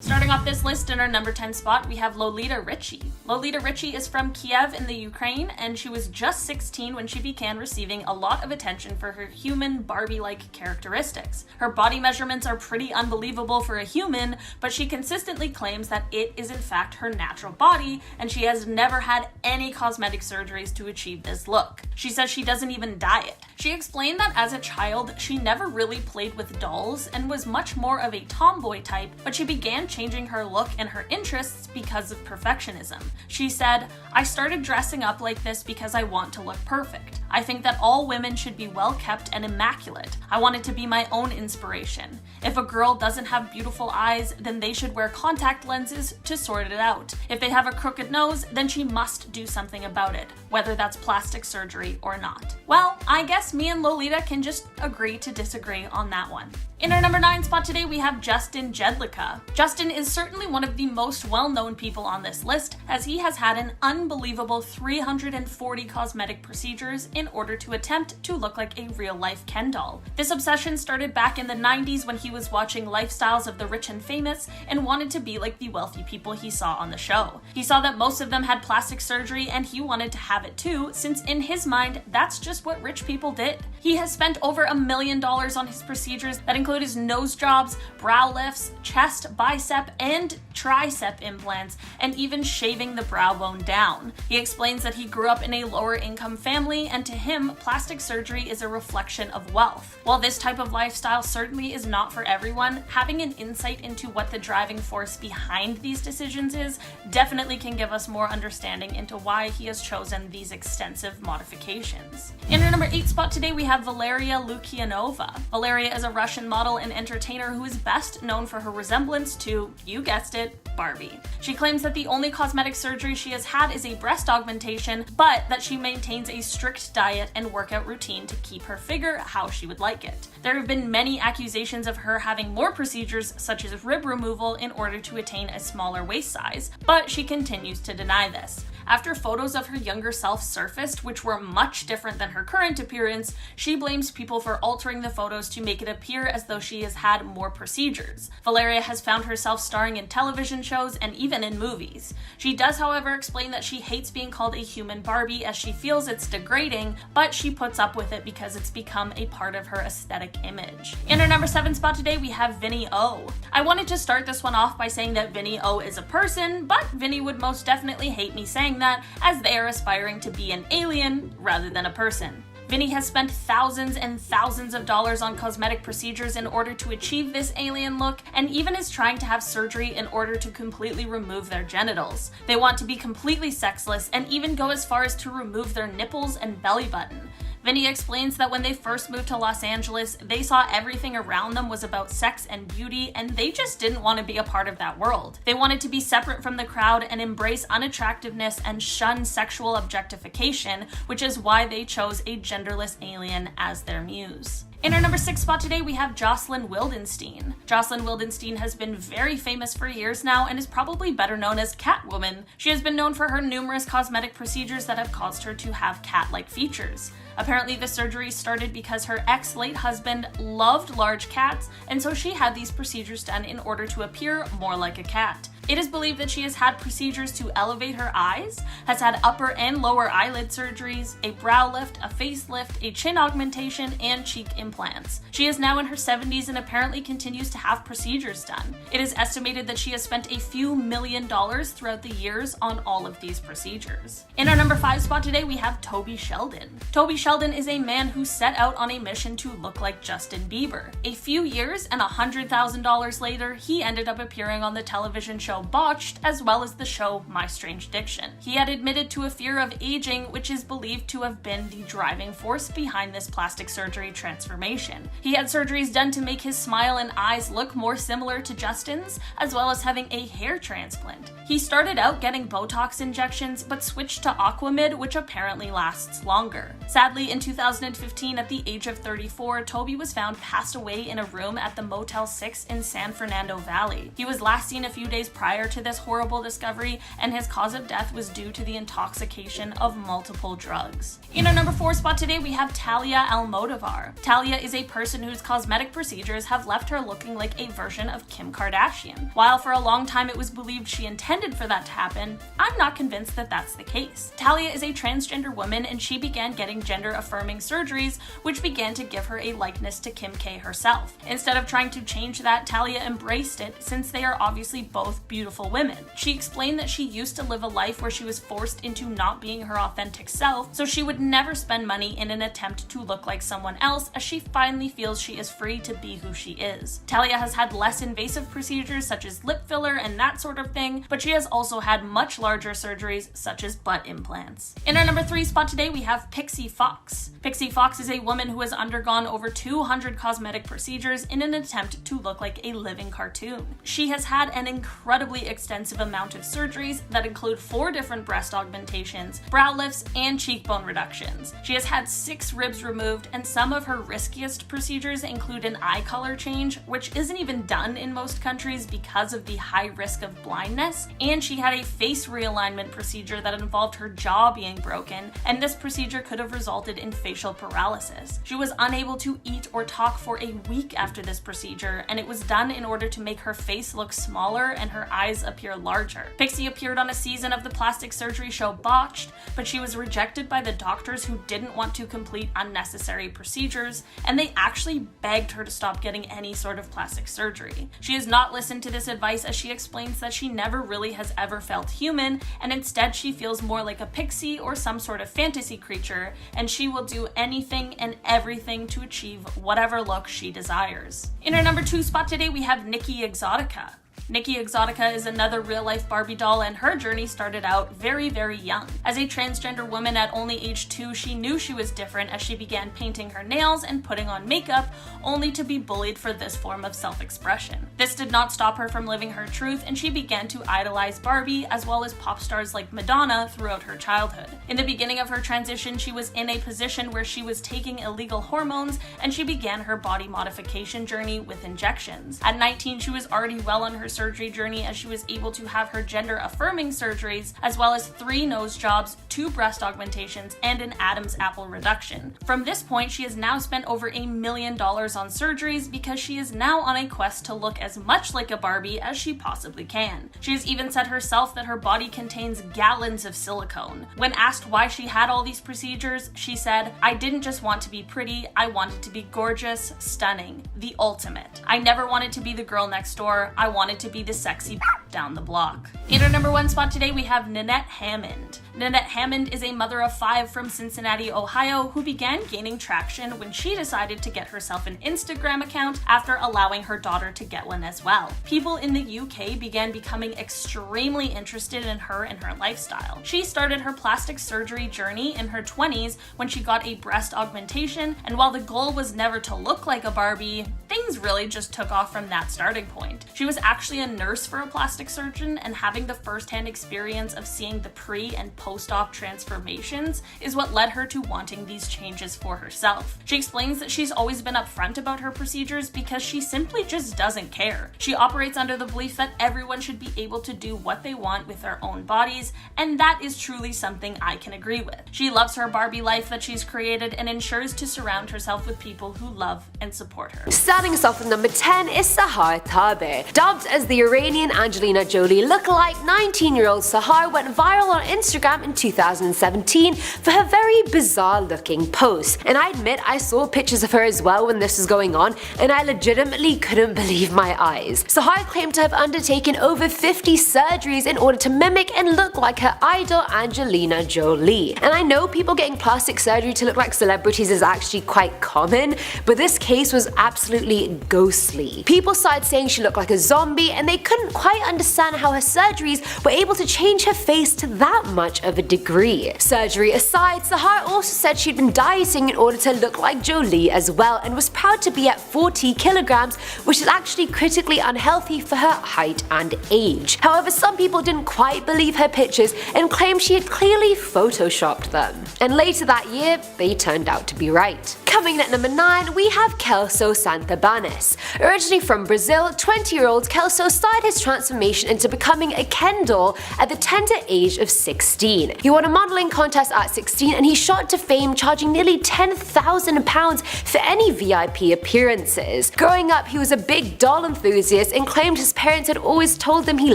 Starting off this list in our number 10 spot, we have Lolita Richie. Lolita Richie is from Kiev in the Ukraine, and she was just 16 when she began receiving a lot of attention for her human Barbie-like characteristics. Her body measurements are pretty unbelievable for a human, but she consistently claims that it is in fact her natural body, and she has never had any cosmetic surgeries to achieve this look. She says she doesn't even diet. She explained that as a child, she never really played with dolls and was much more of a tomboy type, but she began changing her look and her interests because of perfectionism. She said, "I started dressing up like this because I want to look perfect. I think that all women should be well kept and immaculate. I wanted to be my own inspiration. If a girl doesn't have beautiful eyes, then they should wear contact lenses to sort it out. If they have a crooked nose, then she must do something about it, whether that's plastic surgery or not." Well, I guess me and Lolita can just agree to disagree on that one. In our number 9 spot today, we have Justin Jedlicka. Justin is certainly one of the most well-known people on this list, as he has had an unbelievable 340 cosmetic procedures in order to attempt to look like a real-life Ken doll. This obsession started back in the 90s when he was watching Lifestyles of the Rich and Famous and wanted to be like the wealthy people he saw on the show. He saw that most of them had plastic surgery and he wanted to have it too, since in his mind, that's just what rich people did. He has spent over $1 million on his procedures that include his nose jobs, brow lifts, chest, bicep, and tricep implants, and even shaving the brow bone down. He explains that he grew up in a lower income family, and to him, plastic surgery is a reflection of wealth. While this type of lifestyle certainly is not for everyone, having an insight into what the driving force behind these decisions is definitely can give us more understanding into why he has chosen these extensive modifications. In our number 8 spot today, we have Valeria Lukianova. Valeria is a Russian model and entertainer who is best known for her resemblance to, you guessed it, Barbie. She claims that the only cosmetic surgery she has had is a breast augmentation, but that she maintains a strict diet and workout routine to keep her figure how she would like it. There have been many accusations of her having more procedures, such as rib removal, in order to attain a smaller waist size, but she continues to deny this. After photos of her younger self surfaced, which were much different than her current appearance, she blames people for altering the photos to make it appear as though she has had more procedures. Valeria has found herself starring in television shows and even in movies. She does, however, explain that she hates being called a human Barbie as she feels it's degrading, but she puts up with it because it's become a part of her aesthetic image. In our number 7 spot today, we have Vinnie O. I wanted to start this one off by saying that Vinnie O is a person, but Vinnie would most definitely hate me saying that, as they are aspiring to be an alien rather than a person. Vinnie has spent thousands and thousands of dollars on cosmetic procedures in order to achieve this alien look, and even is trying to have surgery in order to completely remove their genitals. They want to be completely sexless and even go as far as to remove their nipples and belly button. Vinnie explains that when they first moved to Los Angeles, they saw everything around them was about sex and beauty, and they just didn't want to be a part of that world. They wanted to be separate from the crowd and embrace unattractiveness and shun sexual objectification, which is why they chose a genderless alien as their muse. In our number 6 spot today, we have Jocelyn Wildenstein. Jocelyn Wildenstein has been very famous for years now and is probably better known as Catwoman. She has been known for her numerous cosmetic procedures that have caused her to have cat-like features. Apparently, the surgery started because her ex-late husband loved large cats, and so she had these procedures done in order to appear more like a cat. It is believed that she has had procedures to elevate her eyes, has had upper and lower eyelid surgeries, a brow lift, a facelift, a chin augmentation, and cheek implants. She is now in her 70s and apparently continues to have procedures done. It is estimated that she has spent a few $1 million throughout the years on all of these procedures. In our number 5 spot today, we have Toby Sheldon. Toby Sheldon is a man who set out on a mission to look like Justin Bieber. A few years and $100,000 later, he ended up appearing on the television show Botched, as well as the show My Strange Diction. He had admitted to a fear of aging, which is believed to have been the driving force behind this plastic surgery transformation. He had surgeries done to make his smile and eyes look more similar to Justin's, as well as having a hair transplant. He started out getting Botox injections, but switched to Aquamid, which apparently lasts longer. Sadly, in 2015, at the age of 34, Toby was found passed away in a room at the Motel 6 in San Fernando Valley. He was last seen a few days prior prior to this horrible discovery, and his cause of death was due to the intoxication of multiple drugs. In our number 4 spot today, we have Talia Almodovar. Talia is a person whose cosmetic procedures have left her looking like a version of Kim Kardashian. While for a long time it was believed she intended for that to happen, I'm not convinced that that's the case. Talia is a transgender woman, and she began getting gender-affirming surgeries, which began to give her a likeness to Kim K herself. Instead of trying to change that, Talia embraced it, since they are obviously both beautiful women. She explained that she used to live a life where she was forced into not being her authentic self, so she would never spend money in an attempt to look like someone else, as she finally feels she is free to be who she is. Talia has had less invasive procedures such as lip filler and that sort of thing, but she has also had much larger surgeries such as butt implants. In our number 3 spot today, we have Pixie Fox. Pixie Fox is a woman who has undergone over 200 cosmetic procedures in an attempt to look like a living cartoon. She has had an incredibly extensive amount of surgeries that include 4 different breast augmentations, brow lifts, and cheekbone reductions. She has had 6 ribs removed, and some of her riskiest procedures include an eye color change, which isn't even done in most countries because of the high risk of blindness, and she had a face realignment procedure that involved her jaw being broken, and this procedure could have resulted in facial paralysis. She was unable to eat or talk for a week after this procedure, and it was done in order to make her face look smaller and her eyes appear larger. Pixie appeared on a season of the plastic surgery show Botched, but she was rejected by the doctors who didn't want to complete unnecessary procedures, and they actually begged her to stop getting any sort of plastic surgery. She has not listened to this advice, as she explains that she never really has ever felt human, and instead she feels more like a pixie or some sort of fantasy creature, and she will do anything and everything to achieve whatever look she desires. In our number 2 spot today, we have Nikki Exotica. Nikki Exotica is another real-life Barbie doll, and her journey started out very, very young. As a transgender woman at only age 2, she knew she was different as she began painting her nails and putting on makeup, only to be bullied for this form of self-expression. This did not stop her from living her truth, and she began to idolize Barbie as well as pop stars like Madonna throughout her childhood. In the beginning of her transition, she was in a position where she was taking illegal hormones, and she began her body modification journey with injections. At 19, she was already well on her surgery journey, as she was able to have her gender-affirming surgeries, as well as 3 nose jobs, 2 breast augmentations, and an Adam's apple reduction. From this point, she has now spent over $1 million on surgeries, because she is now on a quest to look as much like a Barbie as she possibly can. She has even said herself that her body contains gallons of silicone. When asked why she had all these procedures, she said, "I didn't just want to be pretty, I wanted to be gorgeous, stunning, the ultimate. I never wanted to be the girl next door, I wanted to be the sexy down the block." In our number 1 spot today, we have Nanette Hammond. Nanette Hammond is a mother of 5 from Cincinnati, Ohio, who began gaining traction when she decided to get herself an Instagram account after allowing her daughter to get one as well. People in the UK began becoming extremely interested in her and her lifestyle. She started her plastic surgery journey in her 20s when she got a breast augmentation, and while the goal was never to look like a Barbie, things really just took off from that starting point. She was actually a nurse for a plastic surgeon, and having the first-hand experience of seeing the pre- and post-op transformations is what led her to wanting these changes for herself. She explains that she's always been upfront about her procedures because she simply just doesn't care. She operates under the belief that everyone should be able to do what they want with their own bodies, and that is truly something I can agree with. She loves her Barbie life that she's created and ensures to surround herself with people who love and support her. Starting us off at number 10 is Sahar Tabe. Dubbed as the Iranian Angelina Jolie lookalike, 19-year-old Sahar went viral on Instagram in 2017 for her very bizarre looking post. And I admit I saw pictures of her as well when this was going on, and I legitimately couldn't believe my eyes. Sahar claimed to have undertaken over 50 surgeries in order to mimic and look like her idol Angelina Jolie. And I know people getting plastic surgery to look like celebrities is actually quite common, but this case was absolutely ghostly. People started saying she looked like a zombie, and they couldn't quite understand how her surgeries were able to change her face to that much of a degree. Surgery aside, Sahar also said she'd been dieting in order to look like Jolie as well, and was proud to be at 40 kilograms, which is actually critically unhealthy for her height and age. However, some people didn't quite believe her pictures and claimed she had clearly photoshopped them. And later that year, they turned out to be right. Coming in at number 9, we have Kelso Santabanes. Originally from Brazil, 20-year-old Kelso started his transformation into becoming a Ken doll at the tender age of 16. He won a modelling contest at 16 and he shot to fame charging nearly £10,000 for any VIP appearances. Growing up, he was a big doll enthusiast and claimed his parents had always told him he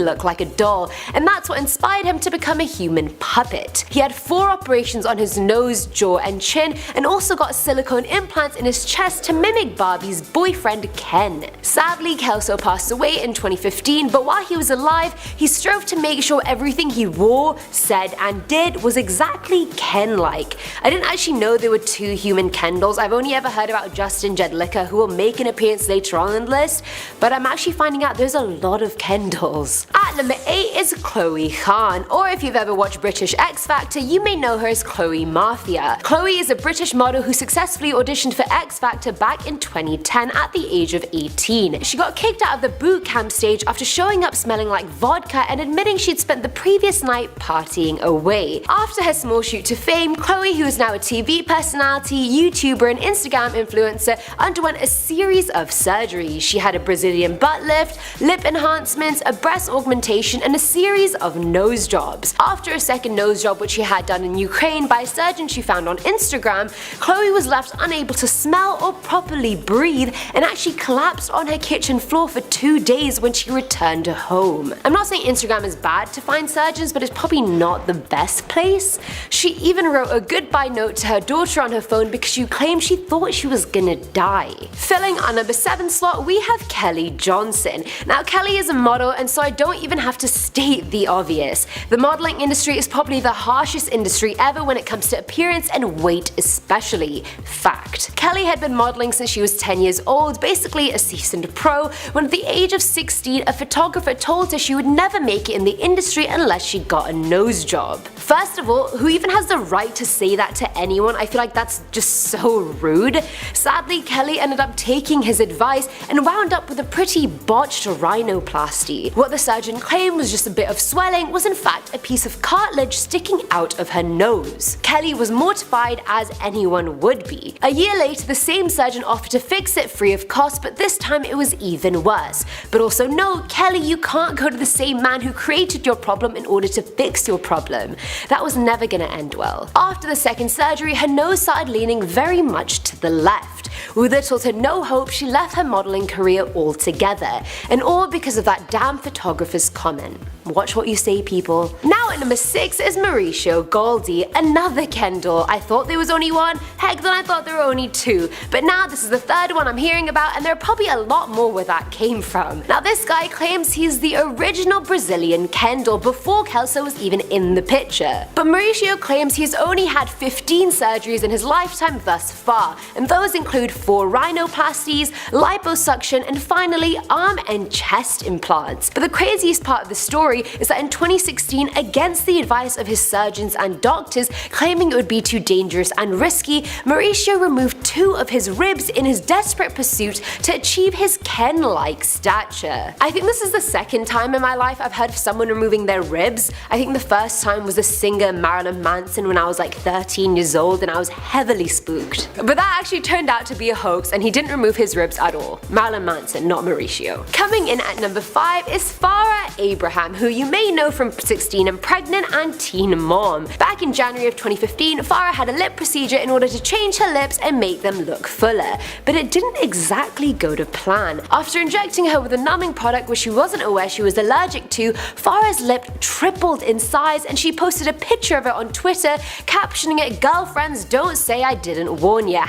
looked like a doll, and that's what inspired him to become a human puppet. He had 4 operations on his nose, jaw and chin, and also got silicone implants in his chest to mimic Barbie's boyfriend Ken. Sadly, Kelso passed away in 2015, but while he was alive, he strove to make sure everything he wore, said and did was exactly Ken-like. I didn't actually know there were 2 human Ken dolls. I've only ever heard about Justin Jedlicka, who will make an appearance later on in the list, but I'm actually finding out there's a lot of Ken dolls. At number 8 is Chloe Khan, or if you've ever watched British X Factor, you may know her as Chloe Mafia. Chloe is a British model who successfully auditioned for X Factor back in 2010 at the age of 18. She got kicked out of the boot camp stage after showing up smelling like vodka and admitting she'd spent the previous night partying away. After her small shoot to fame, Chloe, who is now a TV personality, YouTuber and Instagram influencer, underwent a series of surgeries. She had a Brazilian butt lift, lip enhancements, a breast augmentation and a series of nose jobs. After a second nose job which she had done in Ukraine by a surgeon she found on Instagram, Chloe was left unable to smell or properly breathe and actually collapsed on her kitchen floor for 2 days when she returned home. I'm not saying Instagram is bad to find surgeons, but it's probably not the best place. She even wrote a goodbye note to her daughter on her phone because she claimed she thought she was gonna die. Filling our number 7 slot, we have Kelly Johnson. Now Kelly is a model, and so I don't even have to state the obvious. The modeling industry is probably the harshest industry ever when it comes to appearance and weight especially. Fact. Kelly had been modeling since she was 10 years old, basically a seasoned pro, when at the age of 16 a photographer told her she would never make it in the industry unless she got a nose job. First of all, who even has the right to say that to anyone? I feel like that's just so rude. Sadly, Kelly ended up taking his advice and wound up with a pretty botched rhinoplasty. What the surgeon claimed was just a bit of swelling was in fact a piece of cartilage sticking out of her nose. Kelly was mortified as anyone would be. A year later, the same surgeon offered to fix it free of cost, but this time it was even worse. But also no, Kelly, you can't go to the same man who created your problem in order to fix your problem. That was never gonna end well. After the second surgery, her nose started leaning very much to the left. With little to no hope, she left her modeling career altogether, and all because of that damn photographer's comment. Watch what you say, people. Now at number 6 is Mauricio Goldi, another Ken doll. I thought there was only one, heck then I thought there were only 2, but now this is the 3rd one I'm hearing about, and there are probably a lot more where that came from. Now this guy claims he's the original Brazilian Ken doll before Kelso was even in the picture. But Mauricio claims he's only had 15 surgeries in his lifetime thus far, and those include 4 rhinoplasties, liposuction, and finally arm and chest implants. But the craziest part of the story is that in 2016, against the advice of his surgeons and doctors claiming it would be too dangerous and risky, Mauricio removed 2 of his ribs in his desperate pursuit to achieve his Ken-like stature. I think this is the 2nd time in my life I've heard of someone removing their ribs. I think the first time was the singer Marilyn Manson when I was like 13 years old and I was heavily spooked. But that actually turned out to be a hoax and he didn't remove his ribs at all. Marilyn Manson, not Mauricio. Coming in at number 5 is Farrah Abraham, who you may know from 16 and Pregnant and Teen Mom. Back in January of 2015, Farrah had a lip procedure in order to change her lips and make them look fuller, but it didn't exactly go to plan. After injecting her with a numbing product which she wasn't aware she was allergic to, Farrah's lip tripled in size and she posted a picture of it on Twitter, captioning it, "Girlfriends, don't say I didn't warn ya,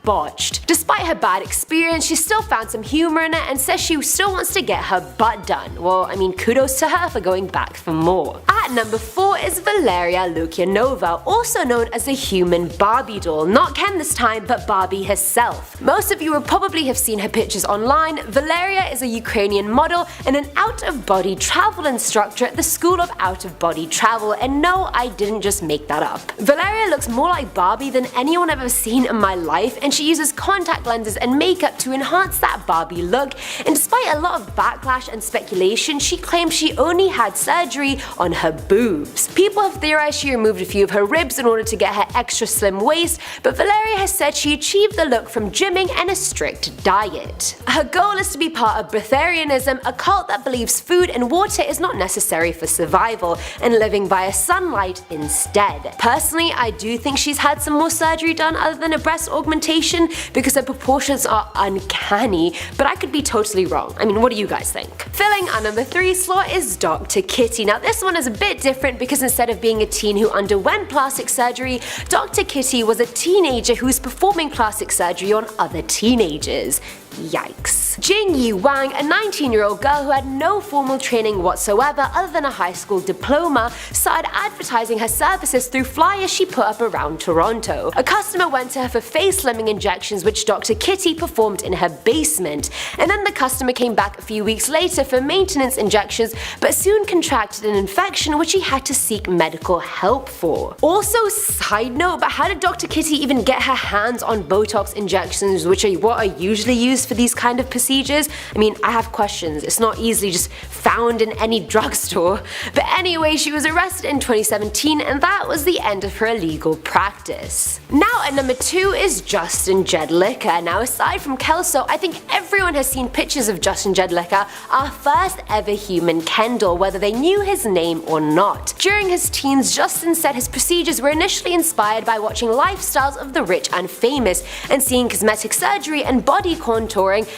#botched." Despite her bad experience, she still found some humor in it and says she still wants to get her butt done. Well, I mean, kudos to her for going back for more. At number 4 is Valeria Lukyanova, also known as the human Barbie doll. Not Ken this time, but Barbie herself. Most of you will probably have seen her pictures online. Valeria is a Ukrainian model and an out-of-body travel instructor at the School of Out-of-Body Travel, and no, I didn't just make that up. Valeria looks more like Barbie than anyone I've ever seen in my life, and she uses contact lenses and makeup to enhance that Barbie look, and despite a lot of backlash and speculation, she claims she only had surgery on her boobs. People have theorized she removed a few of her ribs in order to get her extra slim waist, but Valeria has said she achieved the look from gymming and a strict diet. Her goal is to be part of Breatharianism, a cult that believes food and water is not necessary for survival, and living via sunlight instead. Personally, I do think she's had some more surgery done other than a breast augmentation because her proportions are uncanny, but I could be totally wrong. I mean, what do you guys think? Filling our number 3 slot is Dr. Kitty. Now this one is a bit different because instead of being a teen who underwent plastic surgery, Dr. Kitty was a teenager who was performing plastic surgery on other teenagers. Yikes. Jing Yi Wang, a 19-year-old girl who had no formal training whatsoever other than a high school diploma, started advertising her services through flyers she put up around Toronto. A customer went to her for face slimming injections which Dr. Kitty performed in her basement, and then the customer came back a few weeks later for maintenance injections but soon contracted an infection which he had to seek medical help for. Also, side note, but how did Dr. Kitty even get her hands on Botox injections, which are what are usually used for these kind of procedures? I mean, I have questions. It's not easily just found in any drugstore. But anyway, she was arrested in 2017 and that was the end of her illegal practice. Now at number 2 is Justin Jedlicka. Now aside from Kelso, I think everyone has seen pictures of Justin Jedlicka, our first ever human Ken doll, whether they knew his name or not. During his teens, Justin said his procedures were initially inspired by watching lifestyles of the rich and famous and seeing cosmetic surgery and body contouring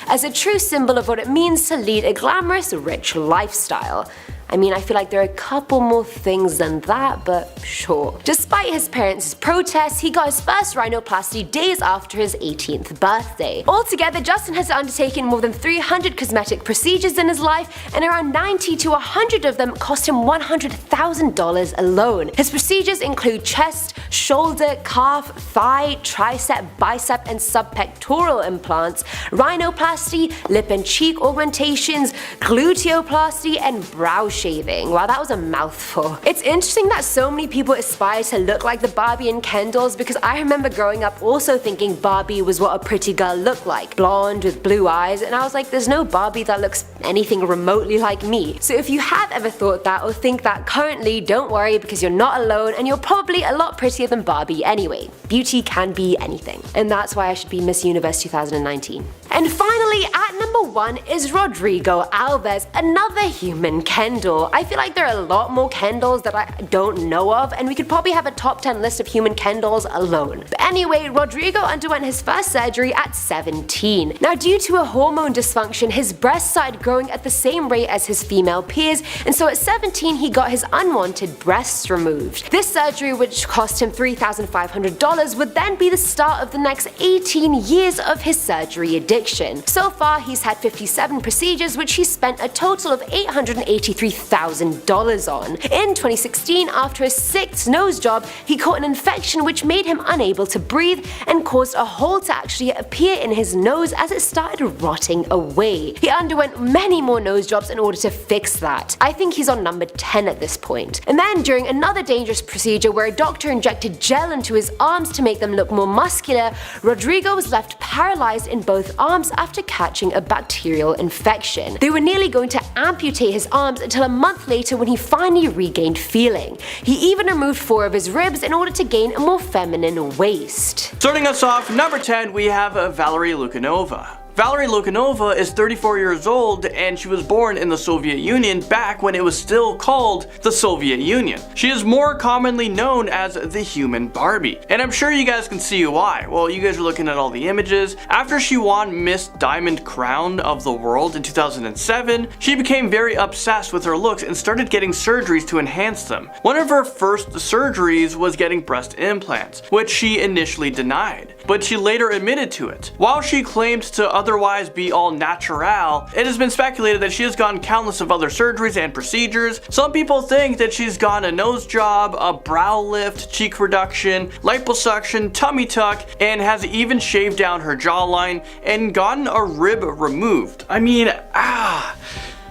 as a true symbol of what it means to lead a glamorous, rich lifestyle. I mean, I feel like there are a couple more things than that, but sure. Despite his parents' protests, he got his first rhinoplasty days after his 18th birthday. Altogether, Justin has undertaken more than 300 cosmetic procedures in his life, and around 90 to 100 of them cost him $100,000 alone. His procedures include chest, shoulder, calf, thigh, tricep, bicep, and subpectoral implants, rhinoplasty, lip and cheek augmentations, gluteoplasty, and brow shaving. Wow, that was a mouthful. It's interesting that so many people aspire to look like the Barbie and Ken dolls because I remember growing up also thinking Barbie was what a pretty girl looked like. Blonde with blue eyes, and I was like, there's no Barbie that looks anything remotely like me. So if you have ever thought that or think that currently, don't worry because you're not alone and you're probably a lot prettier than Barbie anyway. Beauty can be anything. And that's why I should be Miss Universe 2019. And finally, at number 1 is Rodrigo Alves, another human Ken doll. I feel like there are a lot more Ken dolls that I don't know of, and we could probably have a top 10 list of human Ken dolls alone. But anyway, Rodrigo underwent his first surgery at 17. Now, due to a hormone dysfunction, his breasts started growing at the same rate as his female peers, and so at 17 he got his unwanted breasts removed. This surgery, which cost him $3,500, would then be the start of the next 18 years of his surgery addiction. So far, he's had 57 procedures, which he spent a total of $883,000 on. In 2016, after his 6th nose job, he caught an infection which made him unable to breathe and caused a hole to actually appear in his nose as it started rotting away. He underwent many more nose jobs in order to fix that. I think he's on number 10 at this point. And then during another dangerous procedure where a doctor injected gel into his arms to make them look more muscular, Rodrigo was left paralyzed in both arms after catching a bacterial infection. They were nearly going to amputate his arms until a month later when he finally regained feeling. He even removed 4 of his ribs in order to gain a more feminine waist. Starting us off, number 10, we have Valerie Lukanova. Valerie Lukanova is 34 years old and she was born in the Soviet Union back when it was still called the Soviet Union. She is more commonly known as the human Barbie, and I'm sure you guys can see why. Well, you guys are looking at all the images. After she won Miss Diamond Crown of the World in 2007, she became very obsessed with her looks and started getting surgeries to enhance them. One of her first surgeries was getting breast implants, which she initially denied, but she later admitted to it. While she claimed to otherwise be all natural, it has been speculated that she has gone countless of other surgeries and procedures. Some people think that she's gone a nose job, a brow lift, cheek reduction, liposuction, tummy tuck, and has even shaved down her jawline and gotten a rib removed. I mean,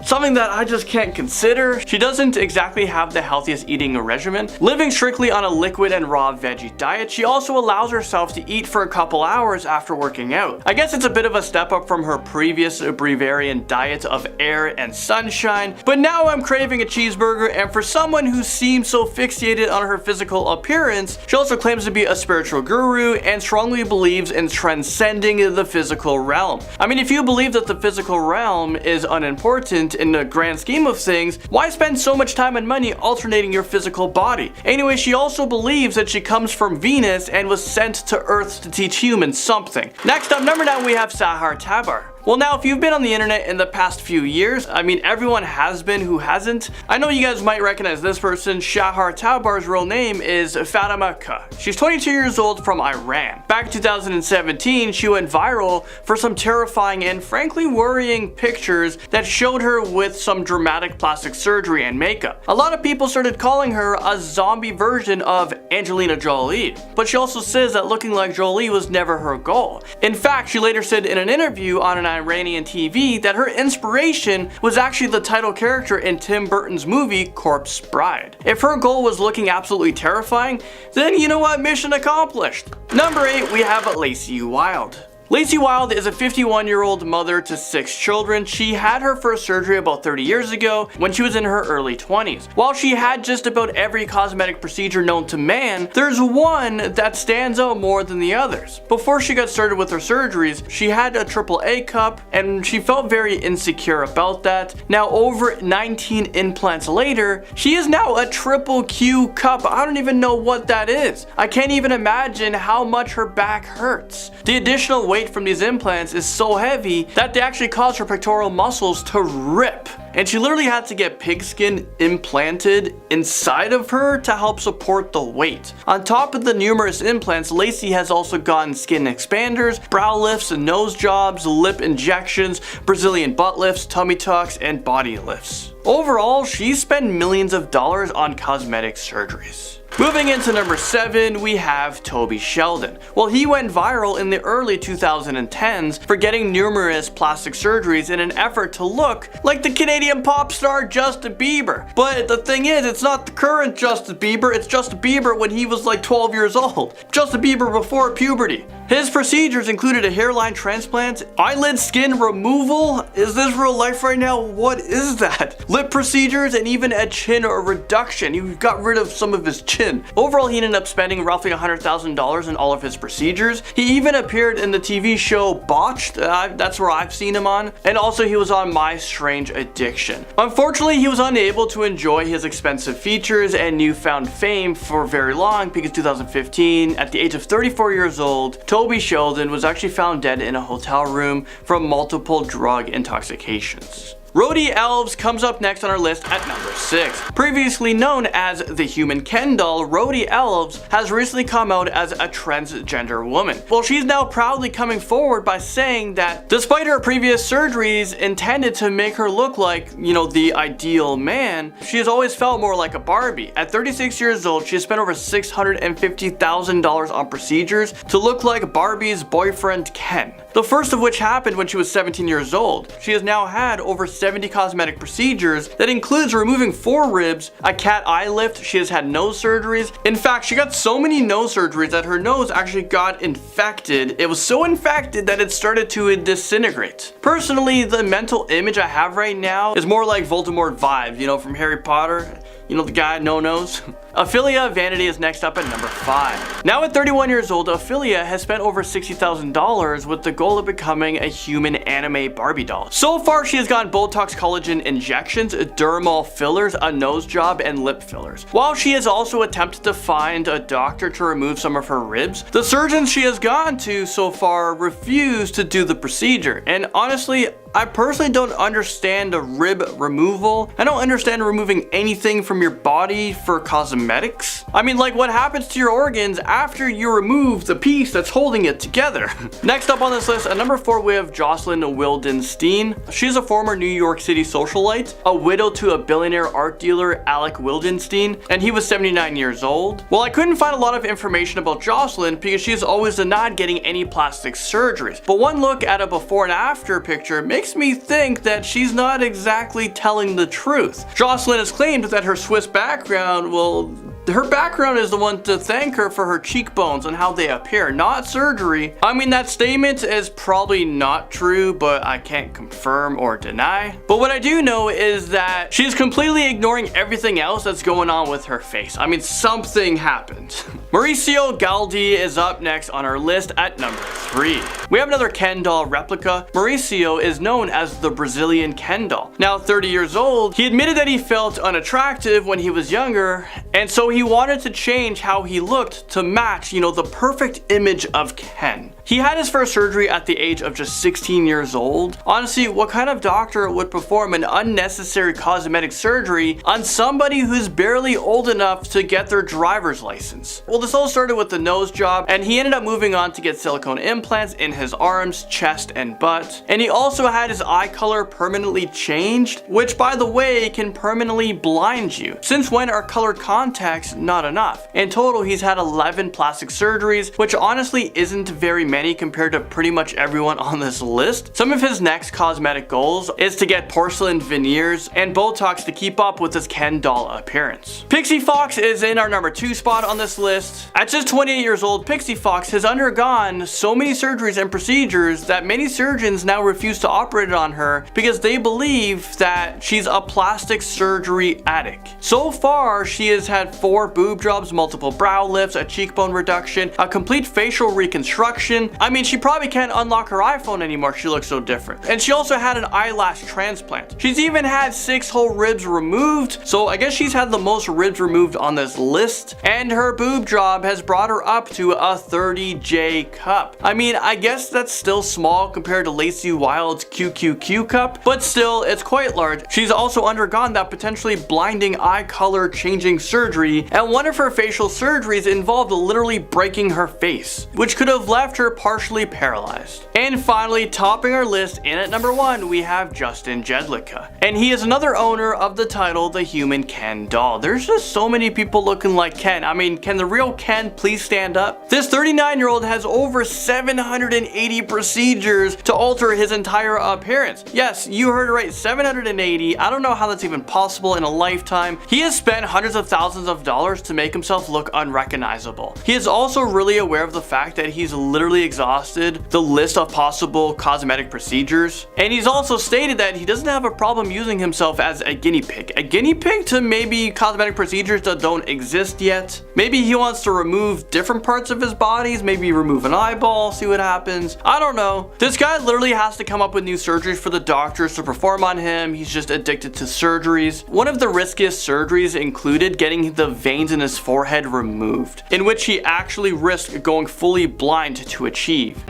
something that I just can't consider. She doesn't exactly have the healthiest eating regimen, living strictly on a liquid and raw veggie diet. She also allows herself to eat for a couple hours after working out. I guess it's a bit of a step up from her previous breveritarian diet of air and sunshine, but now I'm craving a cheeseburger, and for someone who seems so fixated on her physical appearance, she also claims to be a spiritual guru and strongly believes in transcending the physical realm. I mean, if you believe that the physical realm is unimportant in the grand scheme of things, why spend so much time and money alternating your physical body? Anyway, she also believes that she comes from Venus and was sent to Earth to teach humans something. Next up, number 9, we have Sahar Tabar. Well, now, if you've been on the internet in the past few years, I mean, everyone has been who hasn't. I know you guys might recognize this person. Sahar Tabar's real name is Fatima Ka. She's 22 years old from Iran. Back in 2017, she went viral for some terrifying and frankly worrying pictures that showed her with some dramatic plastic surgery and makeup. A lot of people started calling her a zombie version of Angelina Jolie, but she also says that looking like Jolie was never her goal. In fact, she later said in an interview on an Iranian TV that her inspiration was actually the title character in Tim Burton's movie Corpse Bride. If her goal was looking absolutely terrifying, then you know what, mission accomplished. Number 8, we have Lacey Wilde. Lacey Wilde is a 51-year-old mother to 6 children. She had her first surgery about 30 years ago when she was in her early 20s. While she had just about every cosmetic procedure known to man, there's one that stands out more than the others. Before she got started with her surgeries, she had a AAA cup and she felt very insecure about that. Now, over 19 implants later, she is now a triple Q cup. I don't even know what that is. I can't even imagine how much her back hurts. The additional weight from these implants is so heavy that they actually cause her pectoral muscles to rip. And she literally had to get pigskin implanted inside of her to help support the weight. On top of the numerous implants, Lacey has also gotten skin expanders, brow lifts, nose jobs, lip injections, Brazilian butt lifts, tummy tucks, and body lifts. Overall, she spent millions of dollars on cosmetic surgeries. Moving into number 7, we have Toby Sheldon. Well, he went viral in the early 2010s for getting numerous plastic surgeries in an effort to look like the Canadian pop star Justin Bieber. But the thing is, it's not the current Justin Bieber, it's Justin Bieber when he was like 12 years old. Justin Bieber before puberty. His procedures included a hairline transplant, eyelid skin removal. Is this real life right now? What is that? Lip procedures, and even a chin reduction. He got rid of some of his chin. Overall, he ended up spending roughly $100,000 in all of his procedures. He even appeared in the TV show Botched. That's where I've seen him on. And also he was on My Strange Addiction. Unfortunately, he was unable to enjoy his expensive features and newfound fame for very long because 2015, at the age of 34 years old, Toby Sheldon was actually found dead in a hotel room from multiple drug intoxications. Rhodey Elves comes up next on our list at number 6. Previously known as the Human Ken doll, Rhodey Elves has recently come out as a transgender woman. Well, she's now proudly coming forward by saying that despite her previous surgeries intended to make her look like, you know, the ideal man, she has always felt more like a Barbie. At 36 years old, she has spent over $650,000 on procedures to look like Barbie's boyfriend Ken. The first of which happened when she was 17 years old. She has now had over 70 cosmetic procedures that includes removing 4 ribs, a cat eye lift. She has had nose surgeries. In fact, she got so many nose surgeries that her nose actually got infected. It was so infected that it started to disintegrate. Personally, the mental image I have right now is more like Voldemort vibe, you know, from Harry Potter. You know, the guy no nose. Ophelia Vanity is next up at number 5. Now at 31 years old, Ophelia has spent over $60,000 with the goal of becoming a human anime Barbie doll. So far, she has gotten Botox collagen injections, dermal fillers, a nose job, and lip fillers. While she has also attempted to find a doctor to remove some of her ribs, the surgeons she has gone to so far refuse to do the procedure. And honestly, I personally don't understand a rib removal. I don't understand removing anything from your body for cosmetics. I mean, like, what happens to your organs after you remove the piece that's holding it together? Next up on this list, at number 4, we have Jocelyn Wildenstein. She's a former New York City socialite, a widow to a billionaire art dealer, Alec Wildenstein, and he was 79 years old. Well, I couldn't find a lot of information about Jocelyn because she's always denied getting any plastic surgeries. But one look at a before and after picture makes makes me think that she's not exactly telling the truth. Jocelyn has claimed that her Swiss background, well, her background is the one to thank her for her cheekbones and how they appear, not surgery. I mean, that statement is probably not true, but I can't confirm or deny. But what I do know is that she's completely ignoring everything else that's going on with her face. I mean, something happened. Mauricio Galdi is up next on our list at number 3. We have another Ken doll replica. Mauricio is known as the Brazilian Ken doll. Now 30 years old, he admitted that he felt unattractive when he was younger, and so he wanted to change how he looked to match, the perfect image of Ken. He had his first surgery at the age of just 16 years old. Honestly, what kind of doctor would perform an unnecessary cosmetic surgery on somebody who's barely old enough to get their driver's license? Well, this all started with the nose job, and he ended up moving on to get silicone implants in his arms, chest, and butt. And he also had his eye color permanently changed, which, by the way, can permanently blind you. Since when are colored contacts not enough? In total, he's had 11 plastic surgeries, which honestly isn't very many compared to pretty much everyone on this list. Some of his next cosmetic goals is to get porcelain veneers and Botox to keep up with his Ken doll appearance. Pixie Fox is in our number 2 spot on this list. At just 28 years old, Pixie Fox has undergone so many surgeries and procedures that many surgeons now refuse to operate on her because they believe that she's a plastic surgery addict. So far, she has had 4 boob jobs, multiple brow lifts, a cheekbone reduction, a complete facial reconstruction. I mean, she probably can't unlock her iPhone anymore, she looks so different. And she also had an eyelash transplant. She's even had 6 whole ribs removed, so I guess she's had the most ribs removed on this list. And her boob job has brought her up to a 30J cup. I mean, I guess that's still small compared to Lacey Wild's QQQ cup, but still, it's quite large. She's also undergone that potentially blinding eye color changing surgery, and one of her facial surgeries involved literally breaking her face, which could have left her partially paralyzed. And finally, topping our list, in at number 1, we have Justin Jedlicka. And he is another owner of the title The Human Ken Doll. There's just so many people looking like Ken. I mean, can the real Ken please stand up? This 39-year-old has over 780 procedures to alter his entire appearance. Yes, you heard it right, 780. I don't know how that's even possible in a lifetime. He has spent hundreds of thousands of dollars to make himself look unrecognizable. He is also really aware of the fact that he's literally exhausted the list of possible cosmetic procedures, and he's also stated that he doesn't have a problem using himself as a guinea pig. A guinea pig to maybe cosmetic procedures that don't exist yet. Maybe he wants to remove different parts of his bodies, maybe remove an eyeball, see what happens. I don't know. This guy literally has to come up with new surgeries for the doctors to perform on him. He's just addicted to surgeries. One of the riskiest surgeries included getting the veins in his forehead removed, in which he actually risked going fully blind to achieve.